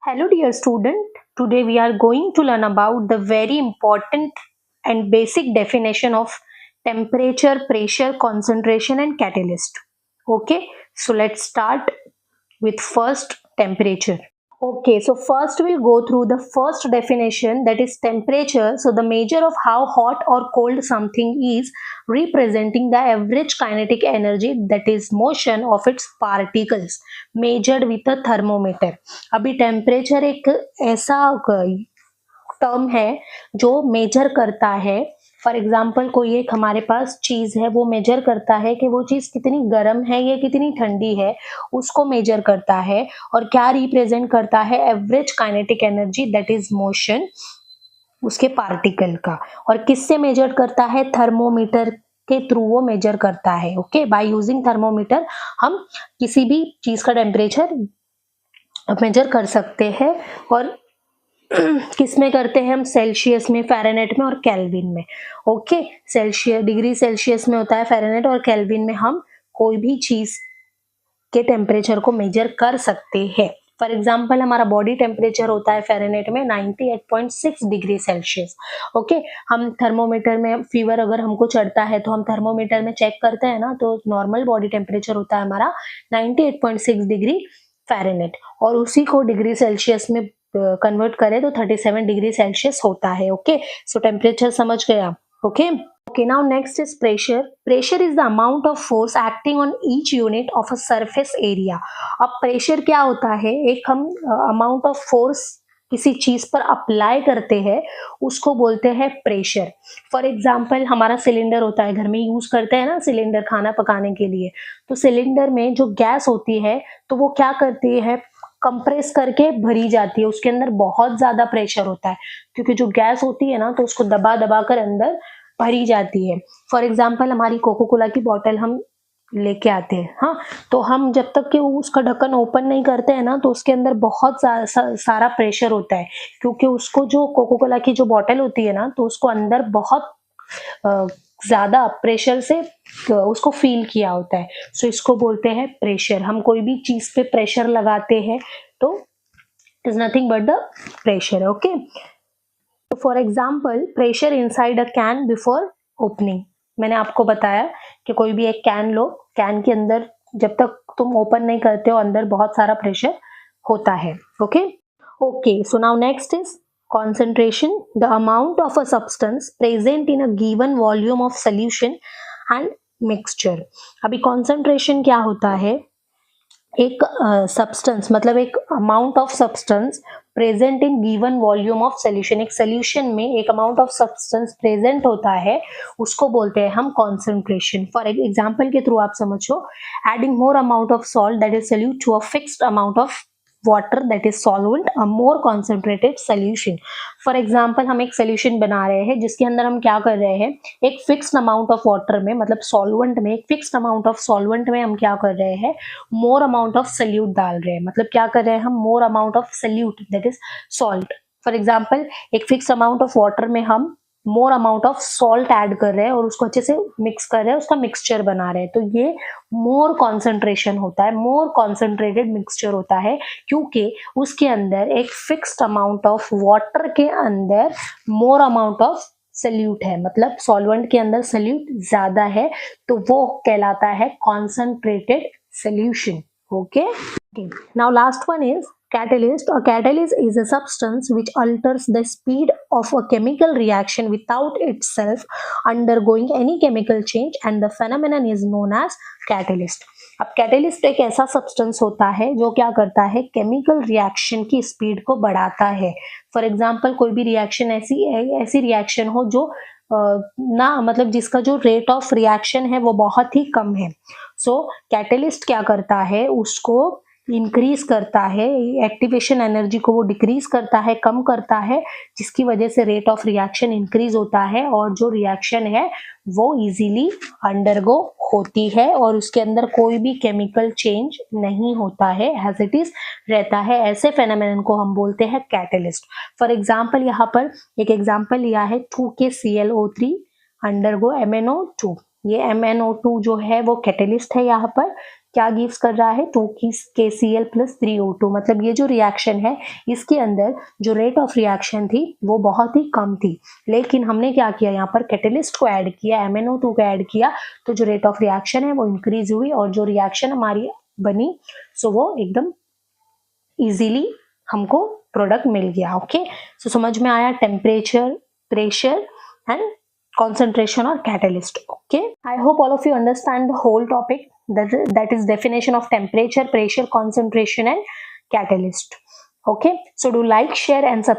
Hello dear student, today we are going to learn about the very important and basic definition of temperature, pressure, concentration and catalyst. Okay, so let's start with first temperature. Okay, so first we'll go through the first definition, that is temperature. So the measure of how hot or cold something is, representing the average kinetic energy, that is motion of its particles, measured with a thermometer. अभी temperature एक ऐसा term है जो major करता है, for example कोई एक हमारे पास चीज है, वो मेजर करता है कि वो चीज कितनी गर्म है या कितनी ठंडी है, उसको मेजर करता है और क्या रिप्रेजेंट करता है, average kinetic energy that is motion उसके पार्टिकल का। और किससे मेजर करता है, थर्मोमीटर के थ्रू वो मेजर करता है। ओके, बाय यूजिंग थर्मोमीटर हम किसी भी चीज का टेम्परेचर मेजर कर सकते हैं। और किस में करते हैं हम, सेल्सियस में, फ़ारेनहाइट में और केल्विन में। ओके, सेल्सियस डिग्री सेल्सियस में होता है फ़ारेनहाइट, और केल्विन में हम कोई भी चीज के टेम्परेचर को मेजर कर सकते हैं। फॉर एग्जाम्पल हमारा बॉडी टेम्परेचर होता है फ़ारेनहाइट में 98.6 डिग्री सेल्सियस। ओके, हम थर्मोमीटर में फीवर अगर हमको चढ़ता है तो हम थर्मोमीटर में चेक करते हैं ना, तो नॉर्मल बॉडी टेम्परेचर होता है हमारा 98.6 डिग्री फ़ारेनहाइट, और उसी को डिग्री सेल्सियस में कन्वर्ट करें तो 37 डिग्री सेल्सियस होता है। ओके, सो टेम्परेचर समझ गया। Okay, now next is pressure. Pressure is the amount of force acting on each unit of a surface area. अब pressure क्या होता है, एक हम amount of force किसी चीज पर अप्लाई करते हैं उसको बोलते हैं प्रेशर। फॉर एग्जाम्पल हमारा सिलेंडर होता है, घर में यूज करते हैं ना सिलेंडर खाना पकाने के लिए, तो सिलेंडर में जो गैस होती है तो वो क्या करती है, कंप्रेस करके भरी जाती है, उसके अंदर बहुत ज्यादा प्रेशर होता है, क्योंकि जो गैस होती है ना तो उसको दबा दबा कर अंदर भरी जाती है। फॉर एग्जाम्पल हमारी कोको कोला की बोतल हम लेके आते हैं, हाँ, तो हम जब तक कि उसका ढक्कन ओपन नहीं करते हैं ना तो उसके अंदर बहुत सारा प्रेशर होता है, क्योंकि उसको जो कोको कोला की जो बोतल होती है ना तो उसको अंदर बहुत ज्यादा प्रेशर से उसको फील किया होता है। सो इसको बोलते हैं प्रेशर। हम कोई भी चीज पे प्रेशर लगाते हैं तो is nothing but the pressure. Okay, for example pressure inside a can before opening. मैंने आपको बताया कि कोई भी एक कैन लो, कैन के अंदर जब तक तुम ओपन नहीं करते हो अंदर बहुत सारा प्रेशर होता है। Okay okay, so now next is concentration, the amount of a substance present in a given volume of solution and mixture. अभी concentration क्या होता है, एक सब्सटेंस मतलब एक amount of substance present in given volume of solution. एक solution में एक अमाउंट ऑफ सब्सटेंस प्रेजेंट होता है, उसको बोलते हैं हम कॉन्सेंट्रेशन। फॉर एग्जाम्पल के थ्रू आप समझो, adding more amount of salt that is solute to a fixed amount of water that is solvent, a more concentrated solution. For example हम एक सोल्यूशन बना रहे हैं जिसके अंदर हम क्या कर रहे हैं, एक फिक्स्ड अमाउंट ऑफ वाटर में, मतलब सॉल्वेंट में, एक फिक्स्ड अमाउंट ऑफ सॉल्वेंट में हम क्या कर रहे हैं, मोर अमाउंट ऑफ सल्यूट डाल रहे हैं। मतलब क्या कर रहे हैं हम, मोर amount of solute that is salt. For example एक फिक्स अमाउंट ऑफ वाटर में हम मोर अमाउंट ऑफ सॉल्ट ऐड कर रहे हैं और उसको अच्छे से मिक्स कर रहे हैं, उसका मिक्सचर बना रहे हैं, तो ये मोर कॉन्सेंट्रेशन होता है, मोर कॉन्सेंट्रेटेड मिक्सचर होता है, क्योंकि उसके अंदर एक फिक्स्ड अमाउंट ऑफ वाटर के अंदर मोर अमाउंट ऑफ सल्यूट है, मतलब सॉल्वेंट के अंदर सल्यूट ज्यादा है, तो वो कहलाता है concentrated solution. Okay, now last one is catalyst. A catalyst is a substance which alters the speed of a chemical reaction without itself undergoing any chemical change, and the phenomenon is known as catalyst. अब catalyst एक ऐसा substance होता है जो क्या करता है, chemical reaction की स्पीड को बढ़ाता है। फॉर एग्जाम्पल कोई भी रिएक्शन ऐसी रिएक्शन हो जो ना, मतलब जिसका जो रेट ऑफ रिएक्शन है वो बहुत ही कम है। सो कैटेलिस्ट क्या करता है, उसको इंक्रीज करता है, एक्टिवेशन एनर्जी को वो डिक्रीज करता है, कम करता है, जिसकी वजह से रेट ऑफ रिएक्शन इंक्रीज होता है और जो रिएक्शन है वो इजीली अंडरगो होती है और उसके अंदर कोई भी केमिकल चेंज नहीं होता है, एज इट इज रहता है। ऐसे फेनोमेनन को हम बोलते हैं कैटलिस्ट। फॉर एग्जाम्पल यहाँ पर एक एग्जाम्पल लिया है 2KClO3 अंडरगो MnO2। ये MnO2 जो है वो कैटलिस्ट है यहाँ पर। क्या गिव्स कर रहा है 2 KCl + 3O2, मतलब ये जो रिएक्शन है इसके अंदर जो रेट ऑफ रिएक्शन थी वो बहुत ही कम थी, लेकिन हमने क्या किया यहाँ पर कैटेलिस्ट को ऐड किया, MnO2 को ऐड किया, तो जो रेट ऑफ रिएक्शन है वो इंक्रीज हुई और जो रिएक्शन हमारी बनी सो वो एकदम इजीली हमको प्रोडक्ट मिल गया। ओके, सो समझ में आया temperature, pressure and concentration or catalyst. Okay, I hope all of you understand the whole topic, that is definition of temperature, pressure, concentration and catalyst. Okay, so do like, share and subscribe.